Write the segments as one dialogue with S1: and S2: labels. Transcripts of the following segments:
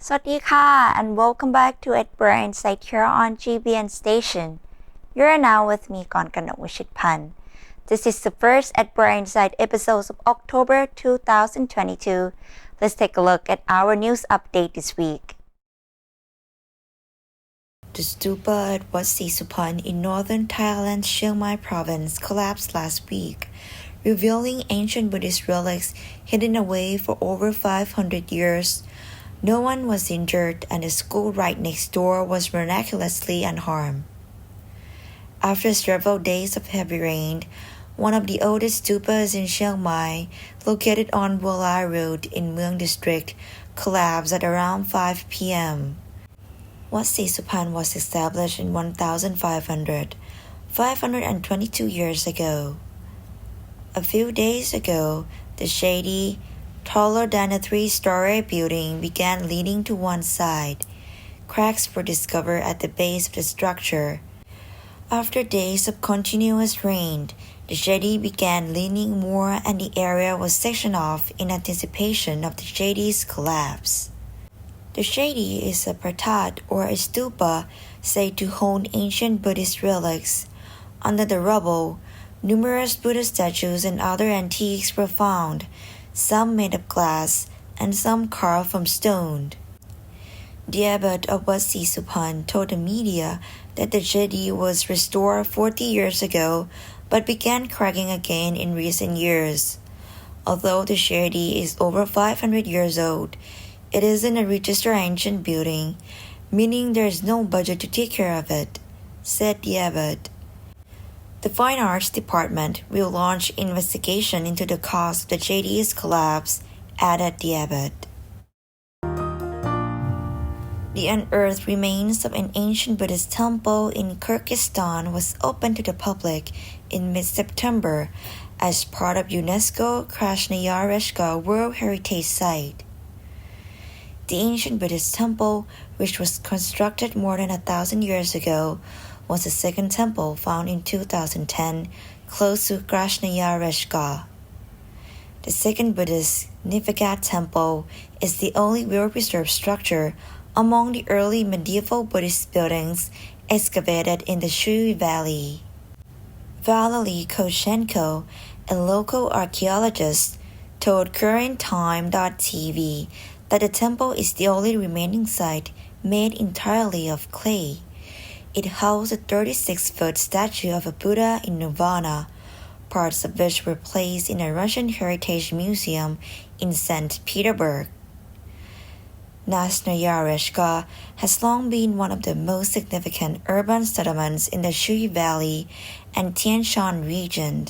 S1: สวัสดีค่ะ and welcome back to Ed Brain Site here on GBN Station. You're now with me, Konkana Wishitpan. This is the first Ed Brain Site episodes of October 2022. Let's take a look at our news update this week.
S2: The stupa at Wat Sisupan in northern Thailand's Chiang Mai province collapsed last week, revealing ancient Buddhist relics hidden away for over 500 years. No one was injured and the school right next door was miraculously unharmed. After several days of heavy rain, one of the oldest stupas in Chiang Mai, located on Buala Road in Mueang District, collapsed at around 5 p.m. Wat Sisupan was established in 522 years ago. A few days ago, the shady, taller than a 3-story building began leaning to one side. Cracks were discovered at the base of the structure. After days of continuous rain, the shady began leaning more and the area was sectioned off in anticipation of the shady's collapse. The shady is a pratat or a stupa said to hold ancient Buddhist relics. Under the rubble, numerous Buddha statues and other antiques were found, some made of glass and some carved from stone. The abbot of Wat Sisupan told the media that the jetty was restored 40 years ago but began cracking again in recent years. Although the jetty is over 500 years old, it isn't a registered ancient building, meaning there is no budget to take care of it, said the abbot. The Fine Arts Department will launch investigation into the cause of the jetty's collapse, added the abbot. The unearthed remains of an ancient Buddhist temple in Kyrgyzstan was opened to the public in mid-September as part of UNESCO Krasnoyarezhka World Heritage Site. The ancient Buddhist temple, which was constructed more than 1,000 years ago, was the second temple found in 2010 close to Krasnoyarezhka. The second Buddhist Nivagat temple is the only well-preserved structure among the early medieval Buddhist buildings excavated in the Shui Valley. Valery Koshenko, a local archaeologist, told CurrentTime.tv that the temple is the only remaining site made entirely of clay. It housed a 36-foot statue of a Buddha in Nirvana, parts of which were placed in a Russian Heritage Museum in St. Petersburg. Krasnoyarezhka has long been one of the most significant urban settlements in the Shui Valley and Tian Shan region.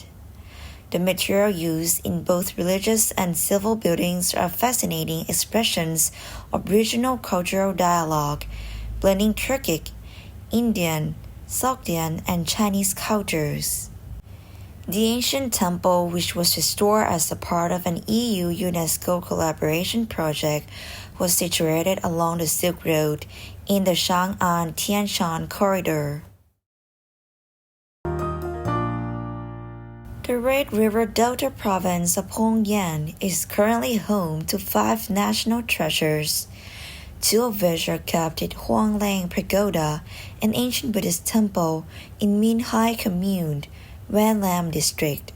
S2: The material used in both religious and civil buildings are fascinating expressions of regional cultural dialogue, blending Turkic, Indian, Sogdian, and Chinese cultures. The ancient temple, which was restored as a part of an EU-UNESCO collaboration project, was situated along the Silk Road in the Chang'an-Tian Shan corridor. The Red River Delta province of Hongyan is currently home to 5 national treasures, 2 of which are kept at Huang Lang Pagoda, an ancient Buddhist temple in Min Hai Commune, Van Lam District.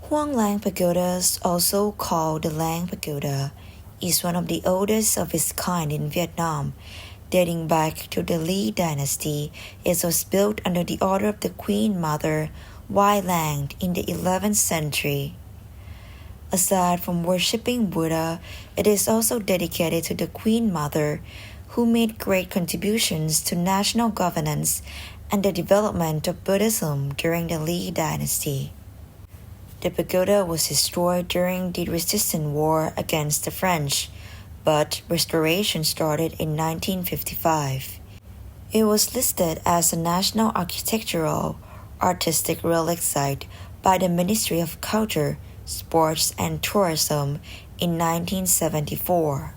S2: Huang Lang Pagoda, also called the Lang Pagoda, is one of the oldest of its kind in Vietnam. Dating back to the Lý dynasty, it was built under the order of the Queen Mother, Huai Lang, in the 11th century. Aside from worshipping Buddha, it is also dedicated to the Queen Mother, who made great contributions to national governance and the development of Buddhism during the Lý dynasty. The pagoda was destroyed during the Resistance War against the French, but restoration started in 1955. It was listed as a National Architectural, Artistic Relic Site by the Ministry of Culture, Sports and Tourism in 1974.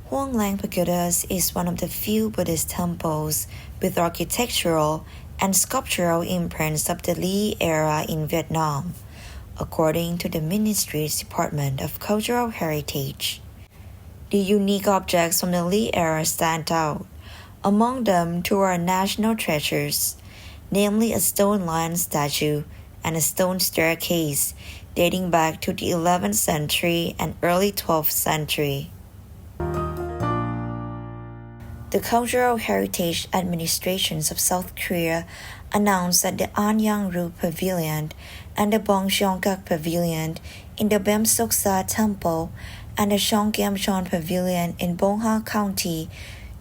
S2: Huang Lang Pagoda is one of the few Buddhist temples with architectural and sculptural imprints of the Lý era in Vietnam, according to the Ministry's Department of Cultural Heritage. The unique objects from the Lee era stand out. Among them, two are national treasures, namely a stone lion statue and a stone staircase dating back to the 11th century and early 12th century. The Cultural Heritage Administrations of South Korea announced that the Anyang-ru Pavilion and the Bongseonggak Pavilion in the Bemsoksa Temple and the Cheonggyeomcheon Pavilion in Bongha County,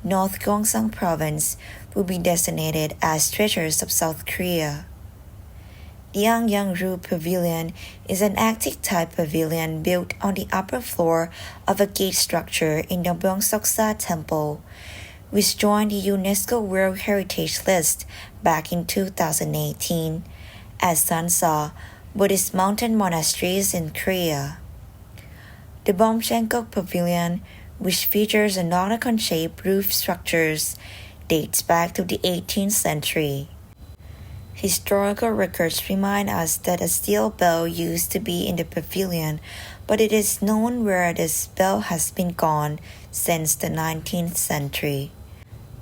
S2: North Gyeongsang Province, will be designated as treasures of South Korea. The Anyang-ru Pavilion is an attic-type pavilion built on the upper floor of a gate structure in the Byeongseoksa Temple, which joined the UNESCO World Heritage List back in 2018 as Sansa, Buddhist mountain monasteries in Korea. The Bongseonggak Pavilion, which features an octagon-shaped roof structures, dates back to the 18th century. Historical records remind us that a steel bell used to be in the pavilion, but it is known where this bell has been gone since the 19th century.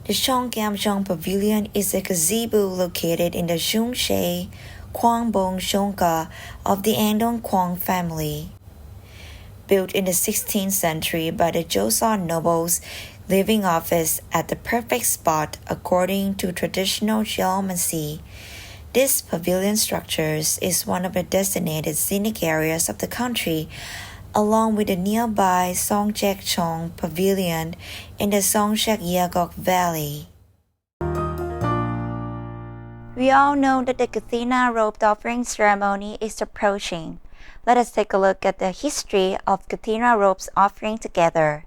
S2: The Cheonggyeomcheon Pavilion is a gazebo located in the Jungchae Kwangbong Shongga of the Andong Kwang family. Built in the 16th century by the Joseon nobles living office at the perfect spot according to traditional geomancy, this pavilion structure is one of the designated scenic areas of the country, along with the nearby Songjaekcheon Pavilion in the Songjaek-yeagok Valley.
S1: We all know that the Kathina robed offering ceremony is approaching. Let us take a look at the history of Kathina robes offering together.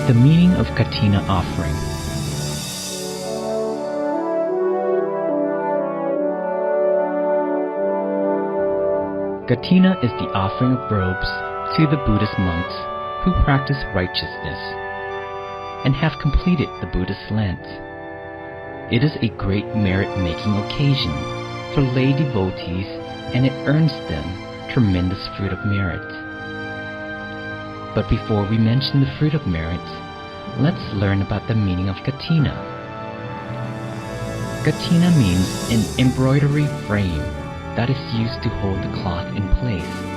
S3: The meaning of Kathina offering. Kathina is the offering of robes to the Buddhist monks who practice righteousness and have completed the Buddhist Lent. It is a great merit-making occasion for lay devotees, and it earns them tremendous fruit of merit. But before we mention the fruit of merit, let's learn about the meaning of Kathina. Kathina means an embroidery frame that is used to hold the cloth in place.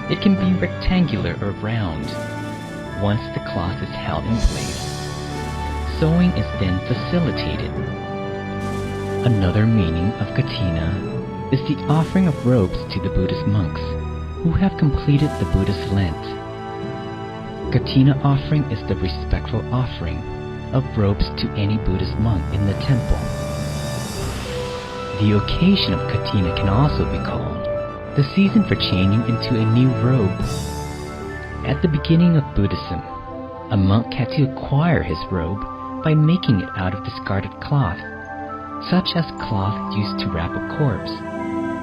S3: It can be rectangular or round. Once the cloth is held in place, sewing is then facilitated. Another meaning of Kathina is the offering of robes to the Buddhist monks who have completed the Buddhist Lent. Kathina offering is the respectful offering of robes to any Buddhist monk in the temple. The occasion of Kathina can also be called the season for changing into a new robe. At the beginning of Buddhism, a monk had to acquire his robe by making it out of discarded cloth, such as cloth used to wrap a corpse,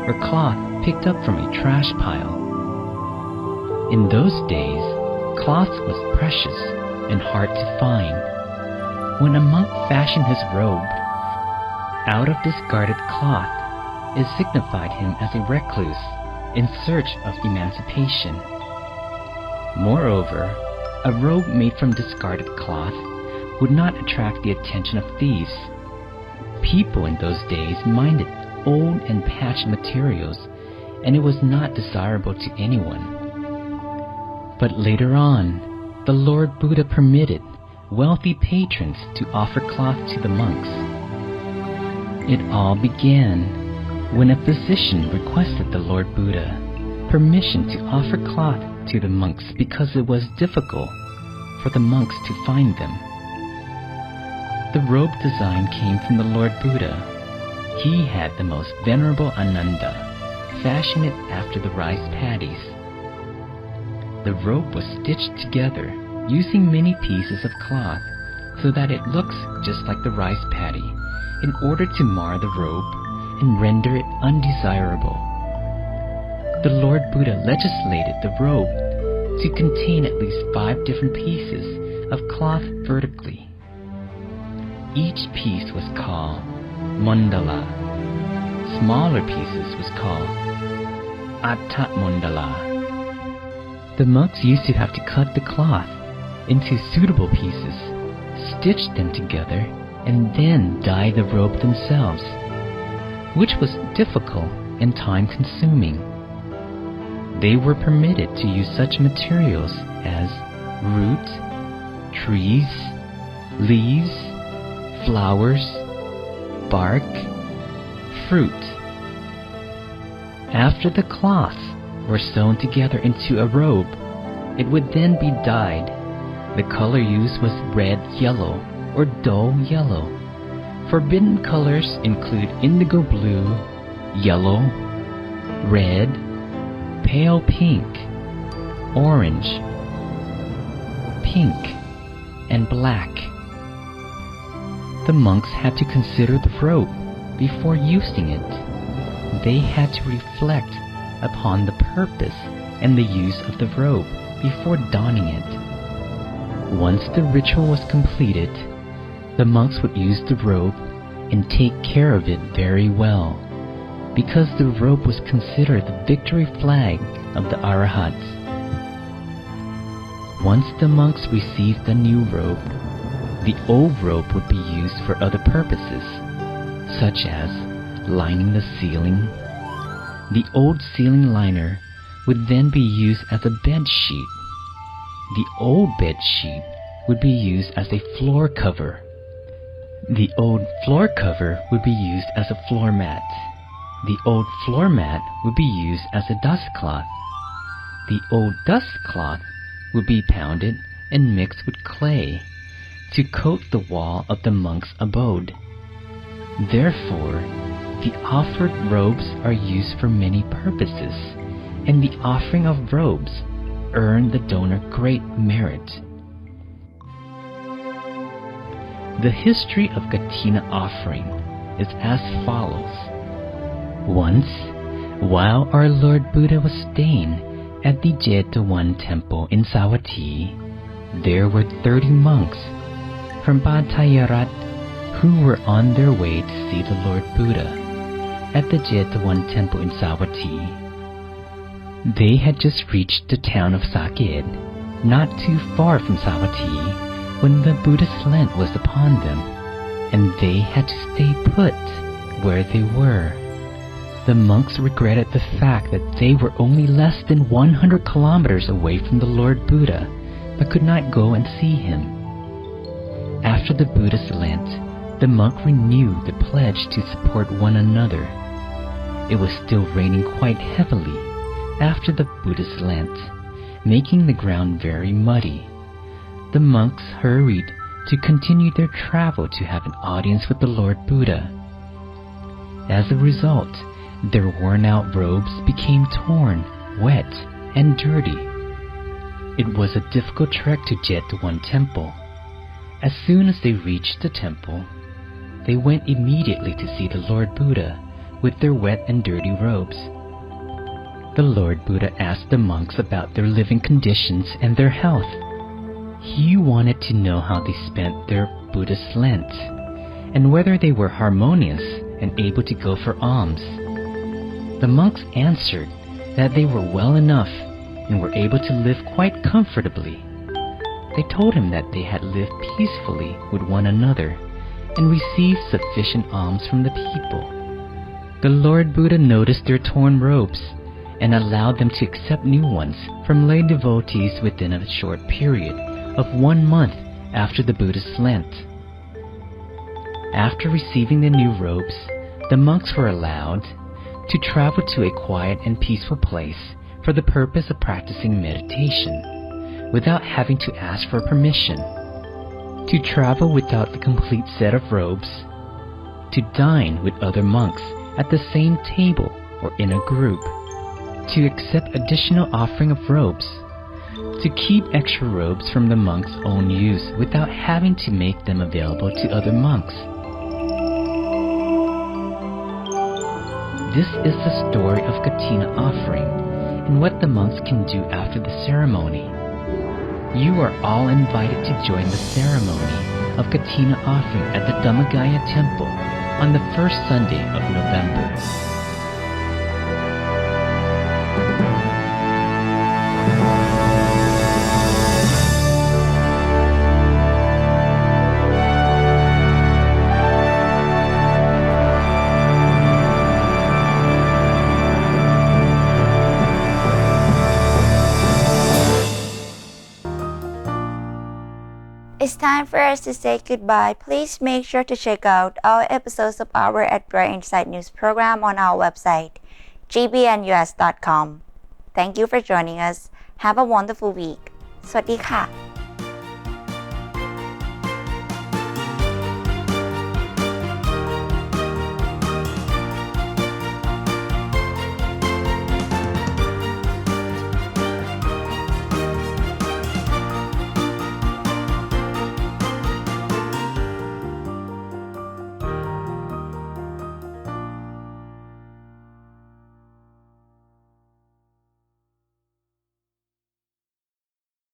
S3: or cloth picked up from a trash pile. In those days, cloth was precious and hard to find. When a monk fashioned his robe out of discarded cloth, it signified him as a recluse in search of emancipation. Moreover, a robe made from discarded cloth would not attract the attention of thieves. People in those days minded old and patched materials, and it was not desirable to anyone. But later on, the Lord Buddha permitted wealthy patrons to offer cloth to the monks. It all began when a physician requested the Lord Buddha permission to offer cloth to the monks because it was difficult for the monks to find them. The robe design came from the Lord Buddha. He had the most venerable Ananda fashion it after the rice paddies. The robe was stitched together using many pieces of cloth so that it looks just like the rice paddy in order to mar the robe and render it undesirable. The Lord Buddha legislated the robe to contain at least 5 different pieces of cloth vertically. each piece was called mandala. Smaller pieces was called atta mandala. The monks used to have to cut the cloth into suitable pieces, stitch them together, and then dye the robe themselves, which was difficult and time-consuming. They were permitted to use such materials as root, trees, leaves, flowers, bark, fruit. After the cloths were sewn together into a robe, it would then be dyed. The color used was red yellow or dull yellow. Forbidden colors include indigo blue, yellow, red, pale pink, orange, pink, and black. The monks had to consider the robe before using it. They had to reflect upon the purpose and the use of the robe before donning it. Once the ritual was completed, the monks would use the robe and take care of it very well, because the robe was considered the victory flag of the Arahats. Once the monks received the new robe, the old robe would be used for other purposes, such as lining the ceiling. The old ceiling liner would then be used as a bed sheet. The old bed sheet would be used as a floor cover. The old floor cover would be used as a floor mat. The old floor mat would be used as a dust cloth. The old dust cloth would be pounded and mixed with clay to coat the wall of the monk's abode. Therefore, the offered robes are used for many purposes, and the offering of robes earned the donor great merit. The history of Katina offering is as follows. Once, while our Lord Buddha was staying at the Jethavan temple in Savatthi, there were 30 monks from Bhattayarat who were on their way to see the Lord Buddha at the Jethavan temple in Savatthi. They had just reached the town of Saket, not too far from Savatthi, when the Buddhist Lent was upon them, and they had to stay put where they were. The monks regretted the fact that they were only less than 100 kilometers away from the Lord Buddha, but could not go and see him. After the Buddhist Lent, the monk renewed the pledge to support one another. It was still raining quite heavily after the Buddhist Lent, making the ground very muddy. The monks hurried to continue their travel to have an audience with the Lord Buddha. As a result, their worn-out robes became torn, wet, and dirty. It was a difficult trek to Jethavan temple. As soon as they reached the temple, they went immediately to see the Lord Buddha with their wet and dirty robes. The Lord Buddha asked the monks about their living conditions and their health. He wanted to know how they spent their Buddhist Lent, and whether they were harmonious and able to go for alms. The monks answered that they were well enough and were able to live quite comfortably. They told him that they had lived peacefully with one another and received sufficient alms from the people. The Lord Buddha noticed their torn robes and allowed them to accept new ones from lay devotees within a short period of 1 month after the Buddhist Lent. After receiving the new robes, the monks were allowed to travel to a quiet and peaceful place for the purpose of practicing meditation, without having to ask for permission, to travel without the complete set of robes, to dine with other monks at the same table or in a group, to accept additional offering of robes, to keep extra robes from the monks' own use without having to make them available to other monks. This is the story of Katina offering and what the monks can do after the ceremony. You are all invited to join the ceremony of Katina offering at the Dhammagaya Temple on the first Sunday of November.
S1: It's time for us to say goodbye. Please make sure to check out our episodes of our At Bright Insight News program on our website, gbnus.com. Thank you for joining us. Have a wonderful week. สวัสดีค่ะ